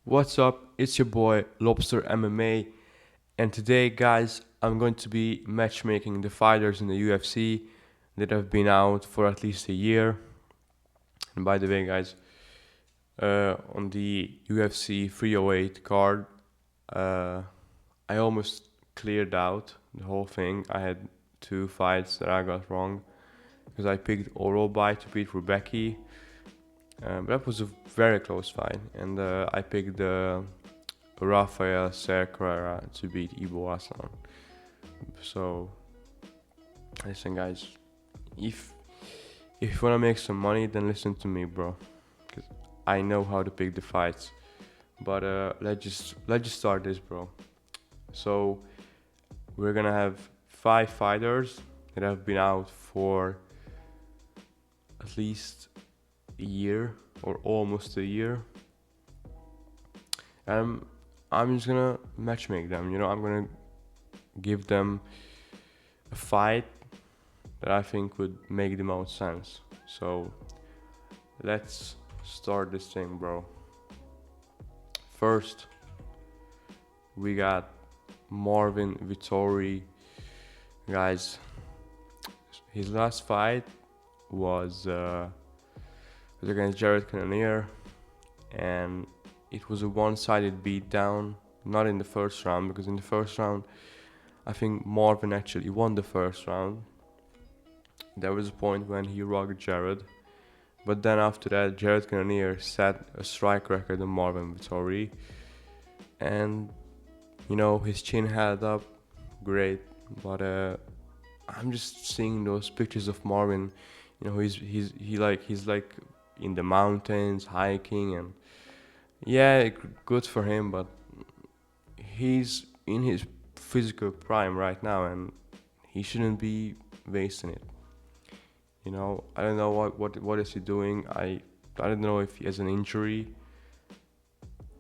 What's up? It's your boy Lobster MMA, and today, guys, I'm going to be matchmaking the fighters in the UFC that have been out for at least a year. And by the way, guys, on the UFC 308 card, uh, I almost cleared out the whole thing. I had two fights that I got wrong because I picked Orolbai to beat Rebecca. But that was a very close fight, and I picked Rafael Serra to beat Ibo Aslan. So listen, guys, if if you wanna make some money, then listen to me, bro, because I know how to pick the fights. But let's just start this, bro. So we're gonna have five fighters that have been out for at least a year or almost a year. Um, I'm just gonna matchmake them. I'm gonna give them a fight that I think would make the most sense. So let's start this thing, bro. First, we got Marvin Vittori. Guys, his last fight was against Jared Cannonier, and it was a one-sided beatdown. Not in the first round, because in the first round, I think Marvin actually won the first round. There was a point when he rocked Jared, but then after that, Jared Cannonier set a strike record on Marvin Vittori, and his chin held up great. But I'm just seeing those pictures of Marvin. He's like in the mountains hiking, and yeah, good for him. But he's in his physical prime right now, and he shouldn't be wasting it. I don't know what is he doing. I don't know if he has an injury.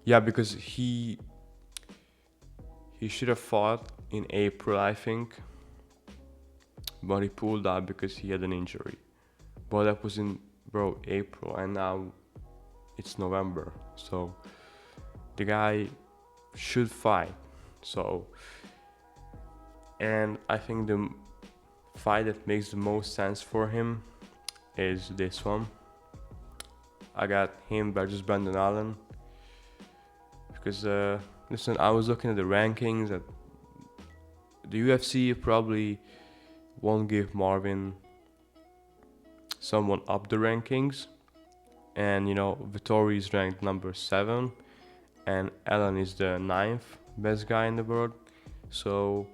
Yeah, because he should have fought in April, I think, but he pulled out because he had an injury. But that was in, bro, April, and now it's November. So the guy should fight. So, and I think the fight that makes the most sense for him is this one. I got him versus Brandon Allen because listen, I was looking at the rankings. That the UFC probably won't give Marvin someone up the rankings, and Vittori is ranked number 7, and Allen is the 9th best guy in the world. So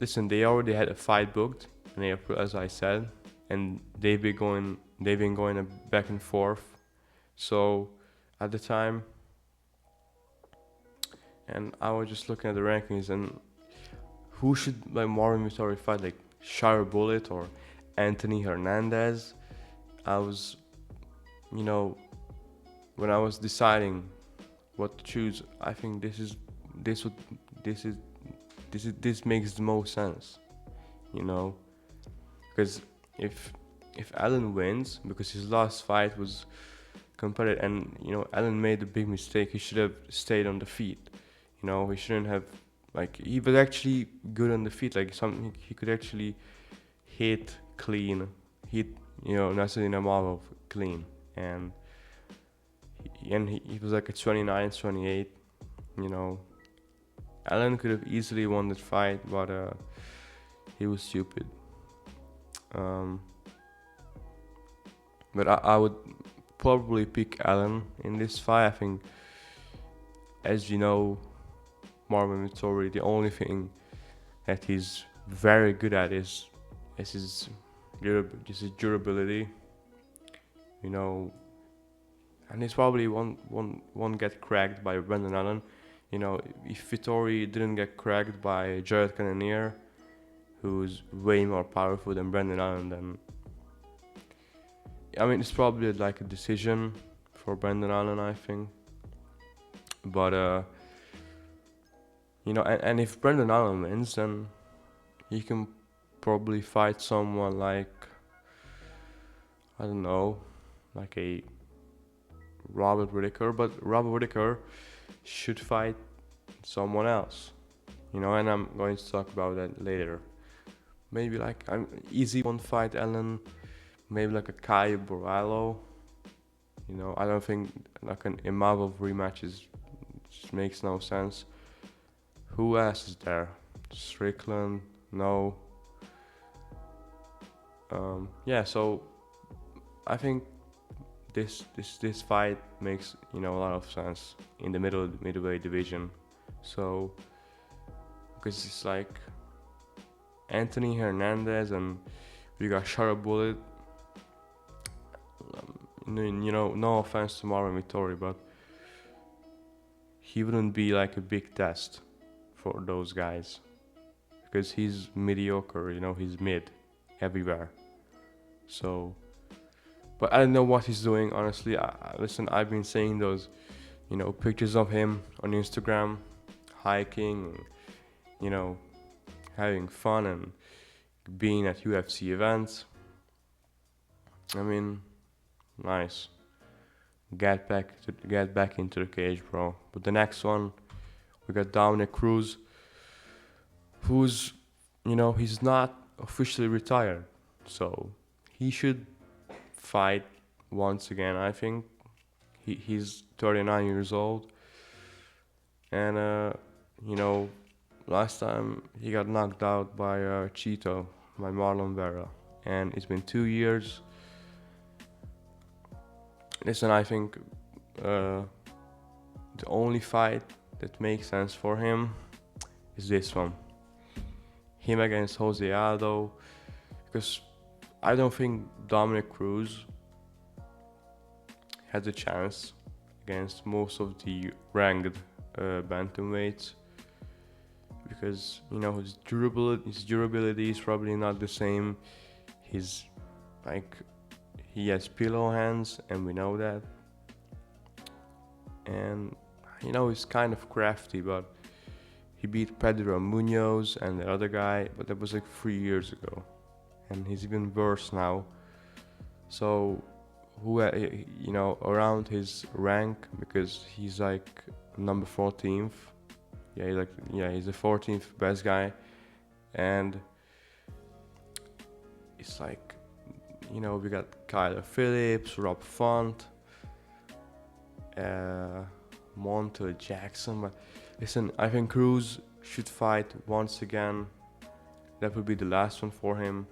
listen, they already had a fight booked in April, as I said, and they've been going back and forth. So at the time, and I was just looking at the rankings, and who should like Marvin Vittori fight, like Shire Bullet or Anthony Hernandez? I was, you know, when I was deciding what to choose, I think this would this is this makes the most sense, you know, because if Allen wins, because his last fight was competitive, and Allen made a big mistake. He should have stayed on the feet. He shouldn't have, like, he was actually good on the feet. Like, something he could actually hit clean, hit Nasruddin clean, and he was like a 29, 28. Allen could have easily won that fight, but he was stupid. Um, but I would probably pick Allen in this fight. I think, as you know, Marvin Vittori, the only thing that he's very good at is his durability. And he's probably won't get cracked by Brendan Allen. If Vittori didn't get cracked by Jared Cannonier, who's way more powerful than Brendan Allen, then it's probably like a decision for Brendan Allen, I think. But and if Brendan Allen wins, then he can probably fight someone like, I don't know, like a Robert Whittaker, but Robert Whittaker should fight someone else, and I'm going to talk about that later. Maybe like I'm easy one fight Ellen, maybe like a Kai Borrallo. I don't think like an Imavov rematch just makes no sense. Who else is there? Strickland? No. Yeah, so I think this fight makes a lot of sense in the middleweight division. So because it's like Anthony Hernandez and we got Shara Bullet. No offense to Marvin Vittori, but he wouldn't be like a big test for those guys because he's mediocre. He's mid everywhere. So, but I don't know what he's doing honestly. Listen, I've been seeing those, pictures of him on Instagram, hiking, having fun and being at UFC events. I mean, nice. Get back into the cage, bro. But the next one, we got Dominic Cruz, who's, he's not officially retired, so he should fight once again. I think he's 39 years old, and last time he got knocked out by Cheeto, by Marlon Vera, and it's been 2 years. Listen, I think the only fight that makes sense for him is this one. Him against Jose Aldo, because I don't think Dominic Cruz has a chance against most of the ranked bantamweights, because his durability is probably not the same. He has pillow hands, and we know that. And he's kind of crafty, but he beat Pedro Munoz and the other guy, but that was like 3 years ago, and he's even worse now. So who around his rank, because he's like number 14th. He's the 14th best guy, and it's like we got Kyler Phillips, Rob Font, Montel Jackson. But listen, I think Cruz should fight once again. That would be the last one for him.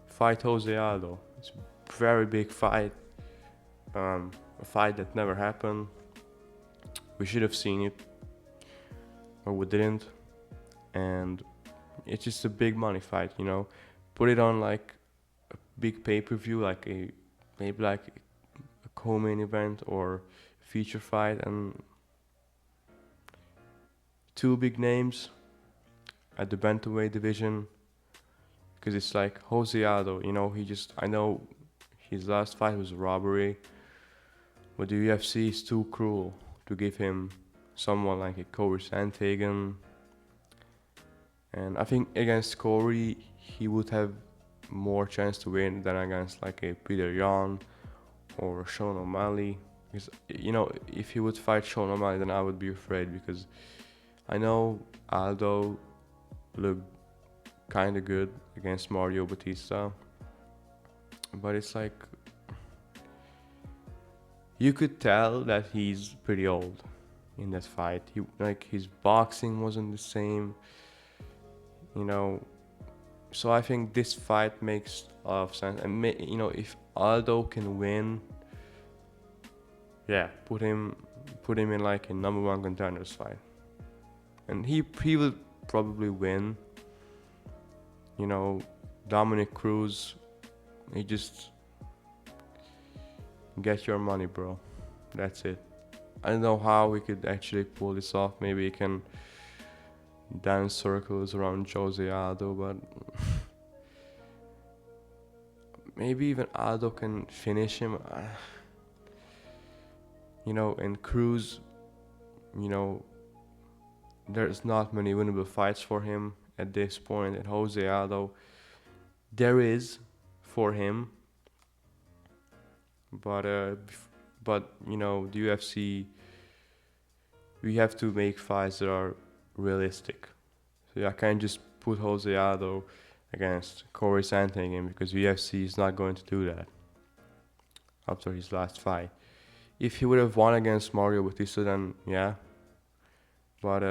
Fight Jose Aldo. It's a very big fight. A fight that never happened. We should have seen it, or we didn't. And it's just a big money fight, Put it on like a big pay-per-view, like maybe like a co-main event or feature fight, and two big names at the bantamweight division, because it's like Jose Aldo, I know his last fight was a robbery, but the UFC is too cruel to give him someone like a Corey Sandhagen. And I think against Corey, he would have more chance to win than against like a Peter Yan or Sean O'Malley. Because if he would fight Sean O'Malley, then I would be afraid, because I know Aldo looked kind of good against Mario Batista, but it's like you could tell that he's pretty old in that fight. His boxing wasn't the same, So I think this fight makes a lot of sense. And if Aldo can win, yeah, put him in like a number one contenders fight, and he will probably win. Dominic Cruz, he just get your money, bro. That's it. I don't know how we could actually pull this off. Maybe he can dance circles around Jose Aldo, but maybe even Aldo can finish him. And Cruz, there's not many winnable fights for him at this point. And Jose Aldo, there is for him, but But the UFC, we have to make fights that are realistic. So I can't just put Jose Aldo against Corey Sandhagen because UFC is not going to do that after his last fight. If he would have won against Mario Batista, then yeah. But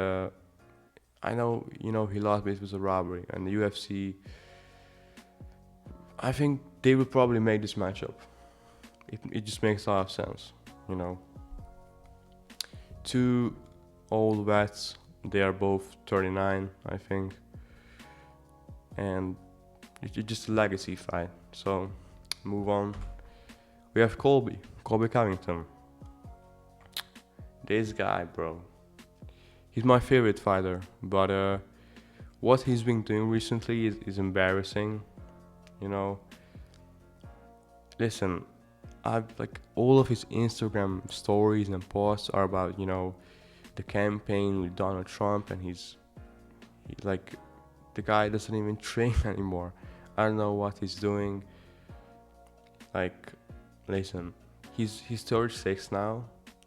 I know he lost, but it was a robbery, and the UFC. I think they will probably make this matchup. It just makes a lot of sense, you know. Two old vets. They are both 39, I think, and it's just a legacy fight. So move on. We have Colby Covington. This guy, bro. He's my favorite fighter, but what he's been doing recently is embarrassing. You know, listen, I've like all of his Instagram stories and posts are about the campaign with Donald Trump, and like the guy doesn't even train anymore. I don't know what he's doing. Like, listen, he's 36 now,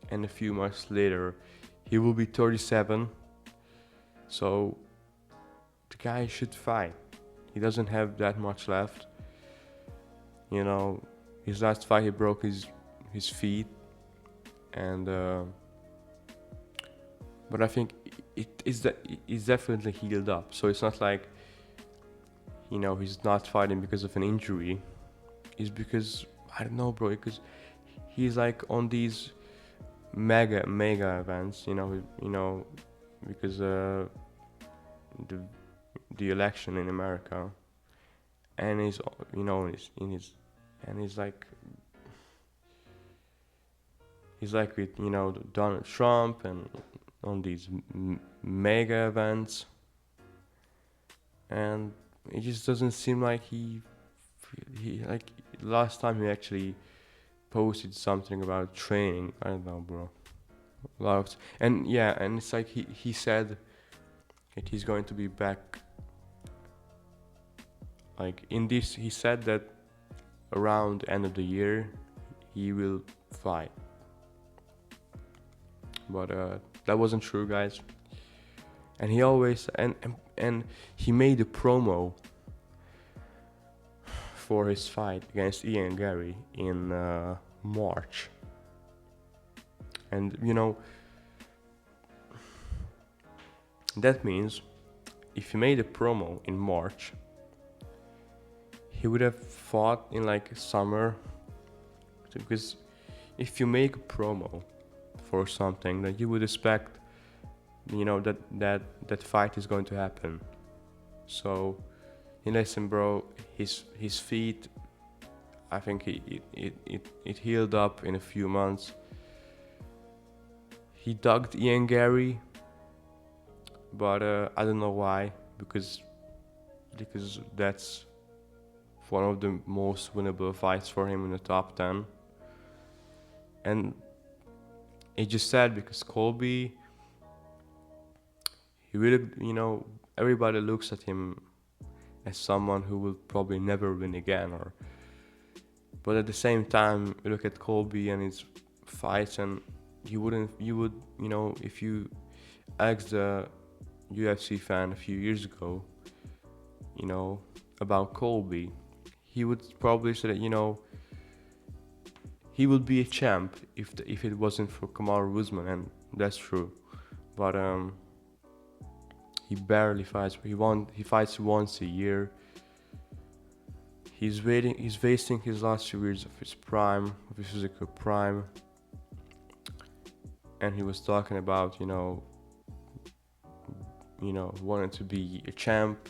and a few months later, he will be 37. So the guy should fight. He doesn't have that much left. His last fight he broke his feet, and but I think it's definitely healed up. So it's not like he's not fighting because of an injury. It's because I don't know, bro. Because he's like on these mega events. Because the election in America, and he's and he's like with Donald Trump and on these mega events, and it just doesn't seem like he like last time he actually posted something about training. I don't know, bro. A lot of and yeah, and it's like he said that he's going to be back. Like in this, he said that around the end of the year he will fight, but that wasn't true, guys. And he always and he made a promo for his fight against Ian Gary in March, and that means if he made a promo in March, he would have fought in like summer, because if you make a promo for something, then you would expect that fight is going to happen. So listen, bro, his feet, I think it healed up in a few months. He dogged Ian Gary, but I don't know why, because that's one of the most winnable fights for him in the top 10. And it's just sad because Colby, he really, everybody looks at him as someone who will probably never win again, but at the same time, you look at Colby and his fights, and you would, if you asked a UFC fan a few years ago, about Colby, he would probably say that, he would be a champ if it wasn't for Kamaru Usman, and that's true. But he barely fights. He fights once a year. He's wasting his last 2 years of his prime, of his physical prime. And he was talking about, wanting to be a champ.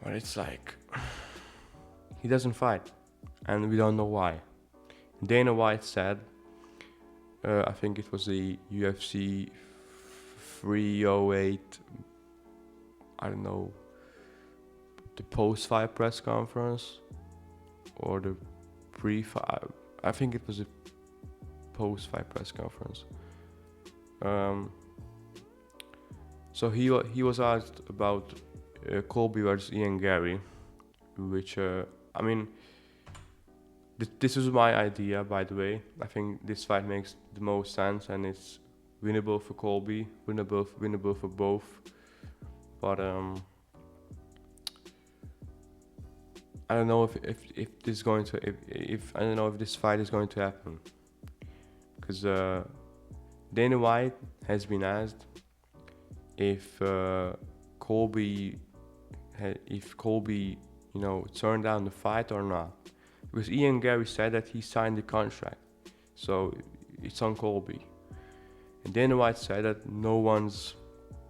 But it's like he doesn't fight, and we don't know why. Dana White said, I think it was the UFC 308, I don't know, the post-fight press conference or the pre-fight. I think it was a post-fight press conference. So he was asked about Colby versus Ian Gary, which I mean, This is my idea, by the way. I think this fight makes the most sense, and it's winnable for Colby, winnable for both. But I don't know if this is going to if I don't know if this fight is going to happen, because Dana White has been asked if Colby if Colby turned down the fight or not, because Ian Gary said that he signed the contract, so it's on Colby. And Dana White said that no one's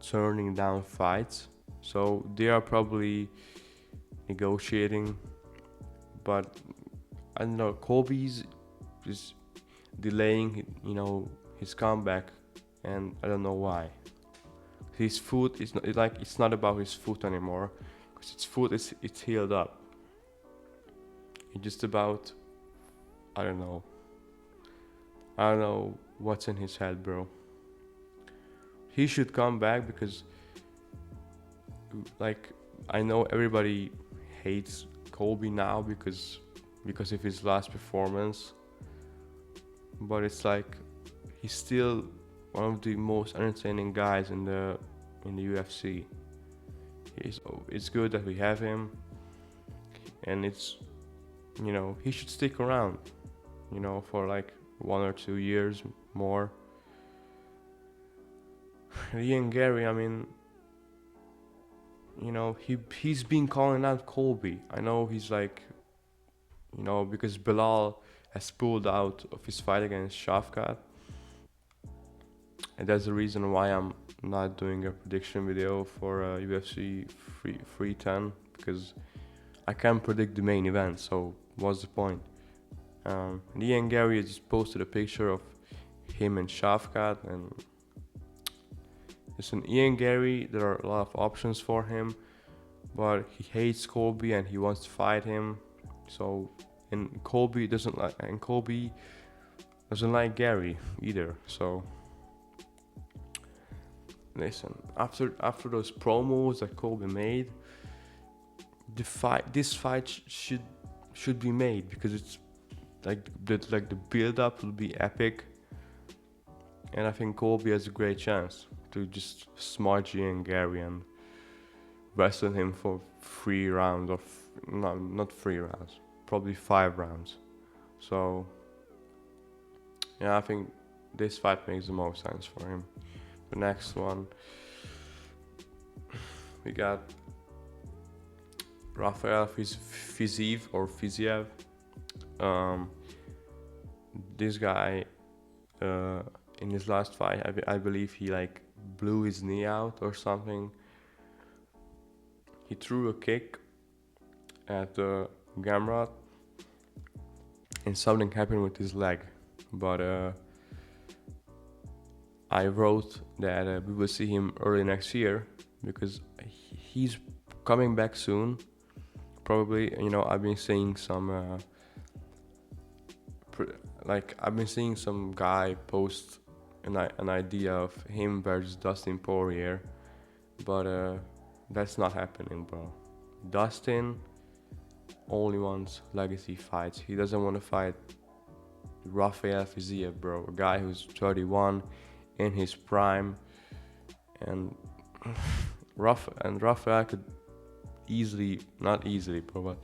turning down fights, so they are probably negotiating. But I don't know, Colby's just delaying, his comeback, and I don't know why. His foot is not it's not about his foot anymore, because his foot it's healed up. It's just about I don't know. I don't know what's in his head, bro. He should come back because, like, I know everybody hates Colby now because of his last performance, but it's like he's still one of the most entertaining guys in the UFC. It's good that we have him, and it's he should stick around, for like 1 or 2 years more. Ian Gary, I mean, he's been calling out Colby. I know he's like, because Bilal has pulled out of his fight against Shafkat, and that's the reason why I'm not doing a prediction video for UFC 310, because I can't predict the main event. So what's the point? Ian Gary just posted a picture of him and Shafkat, and listen, Ian Gary, there are a lot of options for him, but he hates Colby and he wants to fight him. So, and Colby doesn't like Gary either. So, listen, after those promos that Colby made, this fight should be made, because it's like the build up will be epic, and I think Colby has a great chance to just smudge Ian Gary and wrestle him for 3 rounds, or no, not 3 rounds, probably 5 rounds. So yeah, I think this fight makes the most sense for him. The next one, we got Rafael Fiziev. This guy, in his last fight, I believe he like blew his knee out or something. He threw a kick at Gamrot, and something happened with his leg. But I wrote that we will see him early next year, because he's coming back soon. Probably, I've been seeing some I've been seeing some guy post an idea of him versus Dustin Poirier, but that's not happening, bro. Dustin only wants legacy fights. He doesn't want to fight Rafael Fiziev, bro, a guy who's 31 in his prime, and Rafael could not easily, bro, but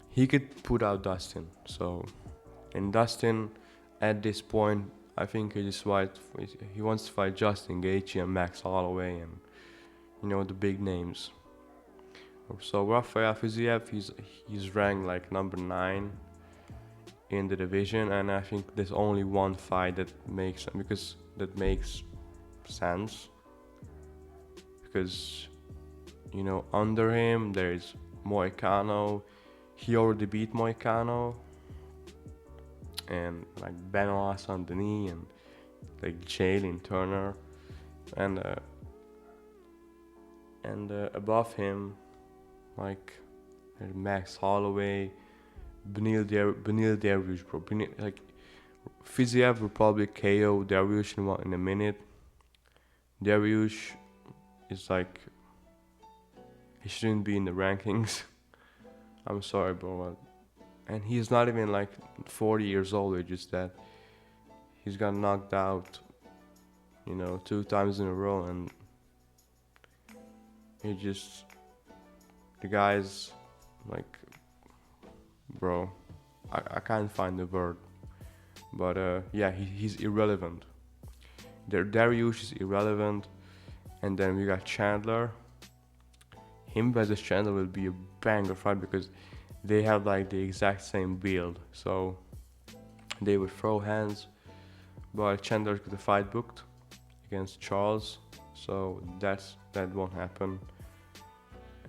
he could put out Dustin. So, and Dustin, at this point, I think he wants to fight Justin Gaethje and Max Holloway, and the big names. So Rafael Fiziev, he's ranked like number 9 in the division, and I think there's only one fight that makes sense, because under him there's Moicano. He already beat Moicano, and like Benoit Saint-Denis, and like Jalen Turner, and above him, like Max Holloway, Benil Dariush, bro. Like Fiziev will probably KO Dariush in a minute. Dariush is like, he shouldn't be in the rankings. I'm sorry, bro, but and he's not even like 40 years old. It's just that he's got knocked out, 2 times in a row, and he just the guy's like, bro, I can't find the word, but yeah, he's irrelevant. Dariush is irrelevant, and then we got Chandler. Him versus Chandler will be a banger fight because they have like the exact same build, so they would throw hands. But Chandler's got the fight booked against Charles, so that won't happen.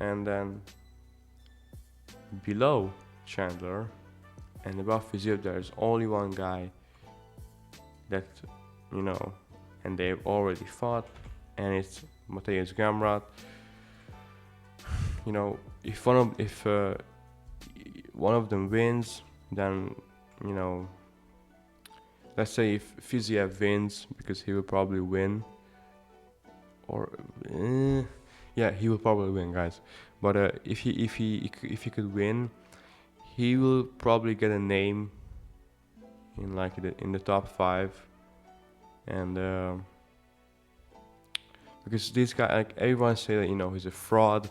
And then below Chandler and above Fiziev, there's only one guy that you know, and they've already fought, and it's Mateusz Gamrot. If one of them wins, then you know, let's say if Fiziev wins, because he will probably win, or yeah, he will probably win, guys. But if he could win, he will probably get a name in the top 5, and because this guy, like everyone say that he's a fraud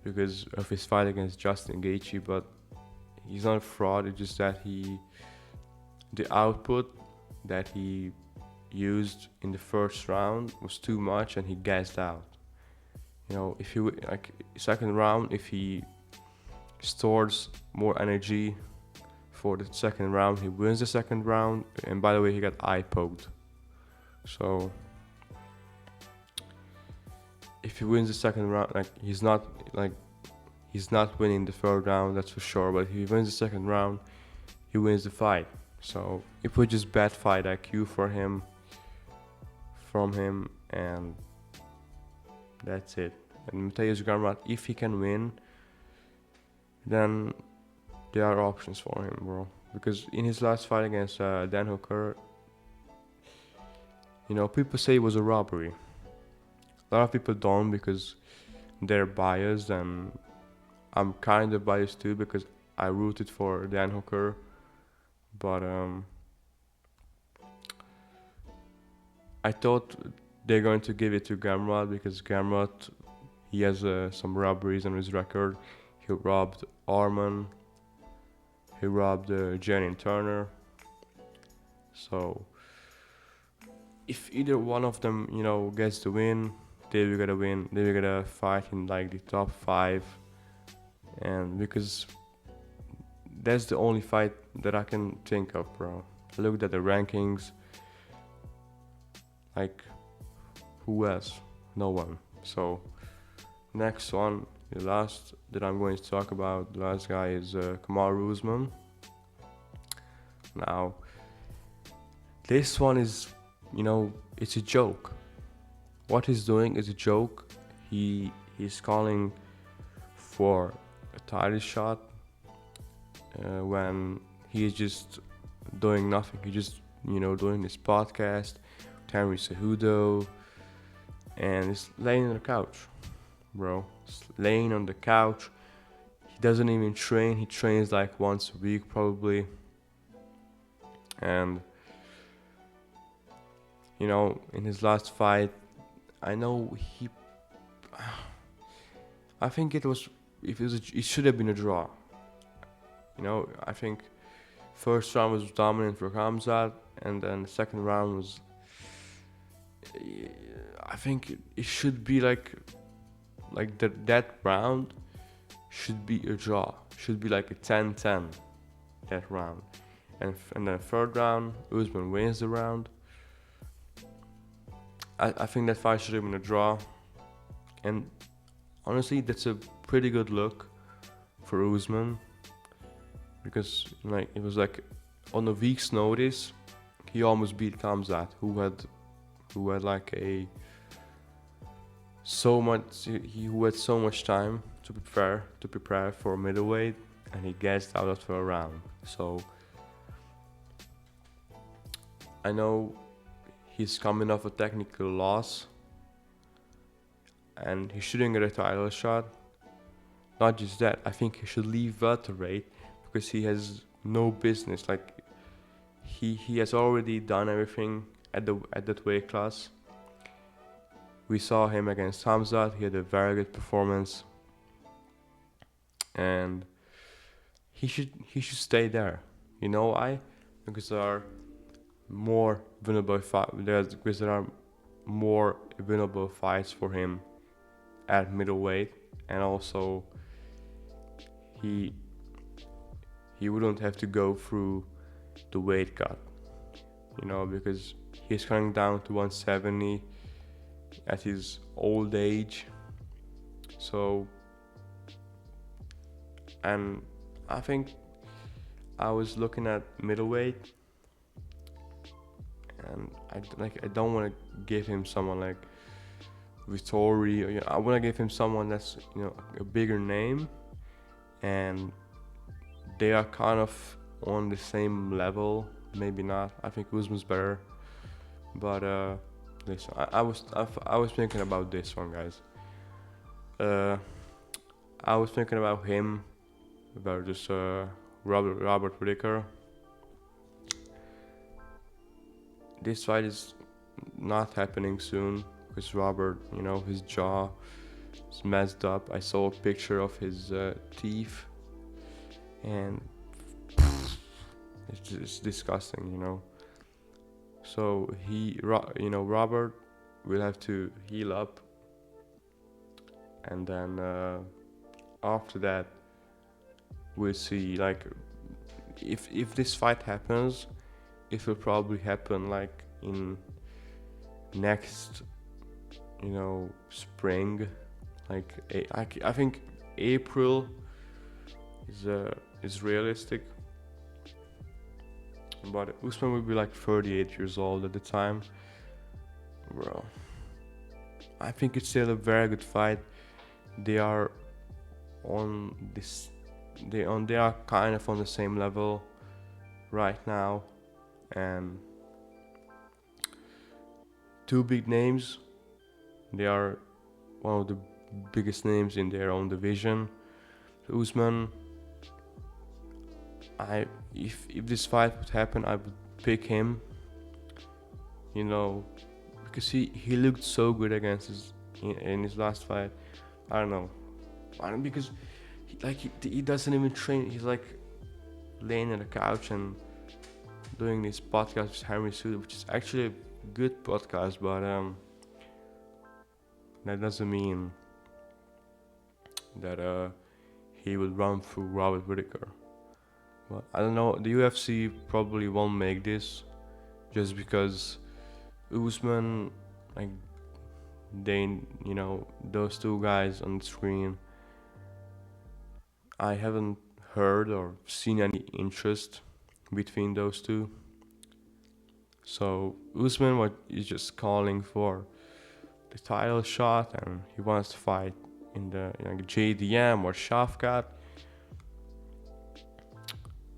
because of his fight against Justin Gaethje, but he's not a fraud. It's just that the output that he used in the first round was too much, and he gassed out. If he like second round, if he stores more energy for the second round, he wins the second round. And by the way, he got eye poked. So if he wins the second round, he's not winning the third round, that's for sure. But if he wins the second round, he wins the fight. So it was just bad fight IQ from him, and that's it. And Mateusz Gamrot, if he can win, then there are options for him, bro. Because in his last fight against Dan Hooker, people say it was a robbery. A lot of people don't because they're biased, and I'm kind of biased too because I rooted for Dan Hooker. But I thought they're going to give it to Gamrot because Gamrot, he has some robberies on his record. He robbed Arman. He robbed Jalen Turner. So if either one of them, gets the win, they will get a win. They will get a fight in like the top 5, and because that's the only fight that I can think of, bro. I looked at the rankings. Like, who else? No one. So next one, the last that I'm going to talk about, the last guy is Kamaru Usman. Now, this one is, it's a joke. What he's doing is a joke. He's calling for a title shot when he is just doing nothing. He just, doing his podcast, Henry Cejudo, and he's laying on the couch, bro. He's laying on the couch. He doesn't even train. He trains like once a week probably. And in his last fight, I know I think it should have been a draw. I think first round was dominant for Khamzat, and then the second round was, I think it should be like that round should be a draw. Should be like a 10-10 that round. And then third round, Usman wins the round. I think that fight should have been a draw. And honestly, that's a pretty good look for Usman. Because it was like on a week's notice, he almost beat Khamzat, who had like who had so much time to prepare for middleweight, and he gassed out after a round. So I know he's coming off a technical loss, and he shouldn't get a title shot. Not just that, I think he should leave welterweight because he has no business. Like he has already done everything at that weight class. We saw him against Hamzat. He had a very good performance, and he should stay there. You know why? Because there are more because there are more winnable fights for him at middleweight, and also he he wouldn't have to go through the weight cut, because he's coming down to 170 at his old age. So, and I think I was looking at middleweight, and I don't want to give him someone like Vittori. Or, I want to give him someone that's a bigger name, and they are kind of on the same level. Maybe not. I think Usman's better, but listen, I was thinking about this one, guys. I was thinking about him versus Robert Whittaker. This fight is not happening soon because Robert, his jaw is messed up. I saw a picture of his teeth, and it's disgusting. So Robert will have to heal up, and then after that we'll see. Like, if this fight happens, it will probably happen like in next spring. Like I think April is realistic, but Usman will be like 38 years old at the time. Bro, I think it's still a very good fight. They are on this they are kind of on the same level right now, and two big names. They are one of the biggest names in their own division. Usman, if this fight would happen, I would pick him. Because he looked so good against in his last fight. I don't know. Because he doesn't even train. He's like laying on the couch and doing this podcast with Henry Suda, which is actually a good podcast, but that doesn't mean that he will run through Robert Whittaker. Well, I don't know. The UFC probably won't make this just because Usman, like, those two guys on the screen, I haven't heard or seen any interest between those two. So Usman is just calling for the title shot, and he wants to fight in the JDM or Shafkat.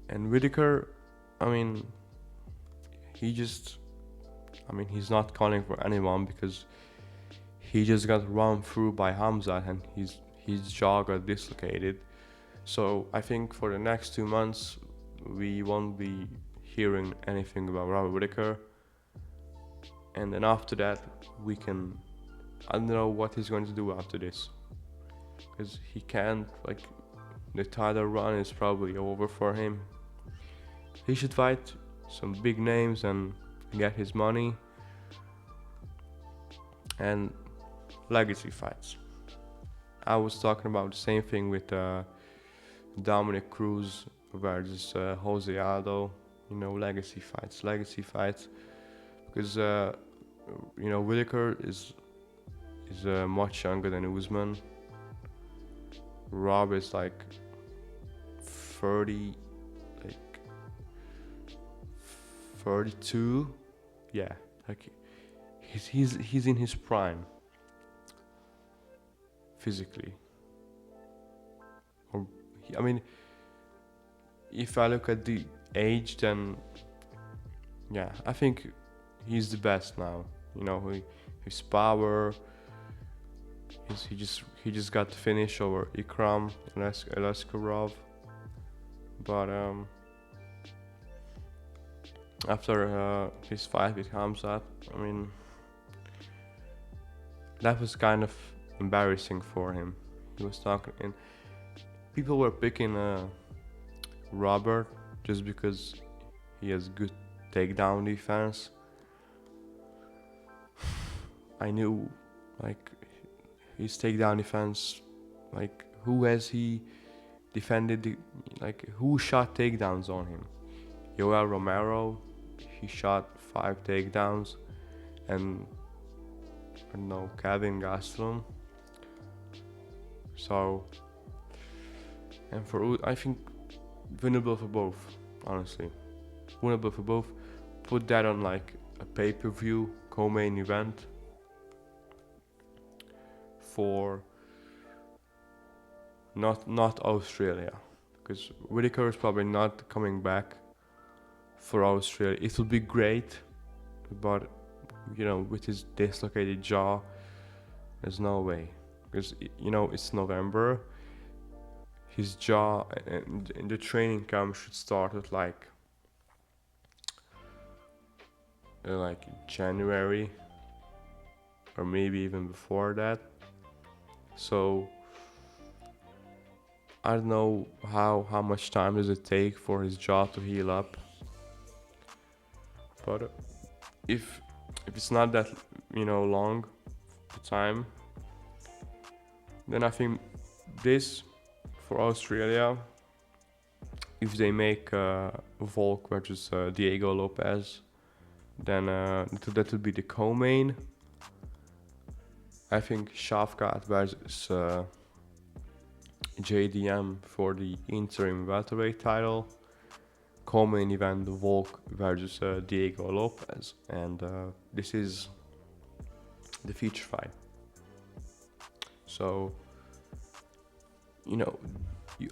And Whittaker, he's not calling for anyone because he just got run through by Hamzat and his jaw got dislocated. So I think for the next 2 months we won't be hearing anything about Robert Whittaker. And then after that I don't know what he's going to do after this, because he can't, the title run is probably over for him. He should fight some big names and get his money, and legacy fights. I was talking about the same thing with Dominic Cruz versus Jose Aldo. Legacy fights, because Whittaker is much younger than Usman. Rob is like 30, 32. Yeah, he's in his prime physically. If I look at the age, then yeah, I think he's the best now. His power. He just got the finish over Ikram Elaskarov. But after his fight with Hamzat, I mean, that was kind of embarrassing for him. He was talking, and people were picking Robert just because he has good takedown defense. I knew, like, his takedown defense, like, who has he defended, who shot takedowns on him? Yoel Romero, he shot 5 takedowns, and I don't know, Kevin Gastelum. So, and for I think winnable for both, honestly. Winnable for both. Put that on like a pay-per-view co-main event for not Australia, because Whitaker is probably not coming back for Australia. It will be great, but you know, with his dislocated jaw, there's no way, because you know it's November. His jaw and the training camp should start at like January, or maybe even before that. So I don't know how much time does it take for his jaw to heal up. But if it's not that long the time, then I think this for Australia, if they make Volk versus Diego Lopez, then that would be the co-main. I think Shafkat versus JDM for the interim welterweight title. Co-main event Volk versus Diego Lopez, and this is the feature fight. So,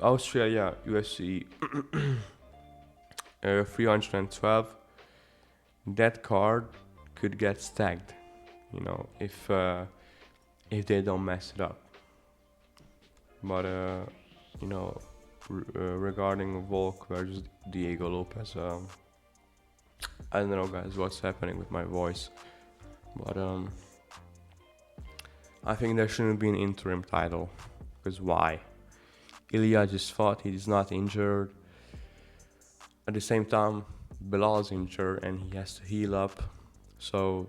Australia UFC 312, that card could get stacked, if they don't mess it up. But regarding Volk versus Diego Lopez, I don't know, guys, what's happening with my voice, but I think there shouldn't be an interim title, because why? Ilya just fought, he's not injured. At the same time, Bilal's injured and he has to heal up, so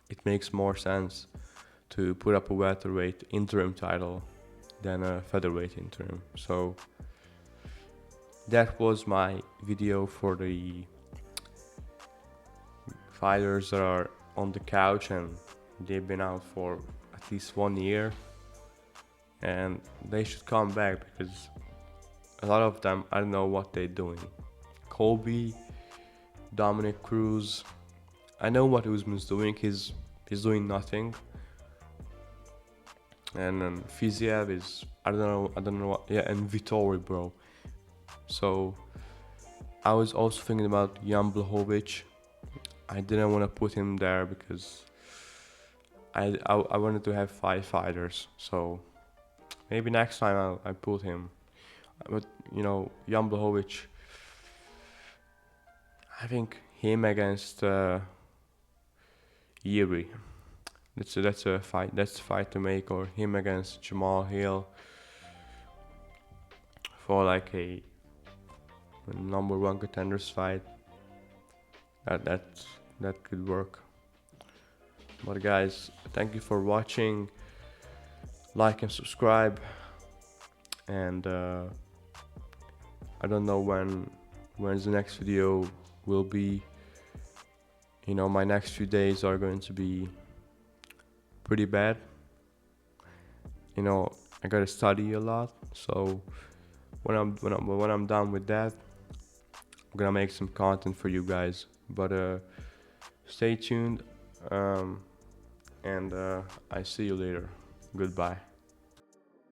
it makes more sense to put up a welterweight interim title than a featherweight interim. So that was my video for the fighters that are on the couch and they've been out for at least 1 year, and they should come back, because a lot of them, I don't know what they're doing. Colby, Dominic Cruz, I know what Usman's doing, he's doing nothing. And then Fiziev is, I don't know what, yeah, and Vittori, bro. So I was also thinking about Jan Blachowicz. I didn't want to put him there because I wanted to have 5 fighters. So maybe next time I put him. But Jan Blachowicz, I think him against Yuri, that's a fight. That's a fight to make, or him against Jamal Hill for like a number 1 contenders fight. That could work. But guys, thank you for watching. Like and subscribe. And I don't know when's the next video will be. My next few days are going to be pretty bad. I gotta study a lot, so when I'm done with that, I'm gonna make some content for you guys. But stay tuned, and I see you later. Goodbye.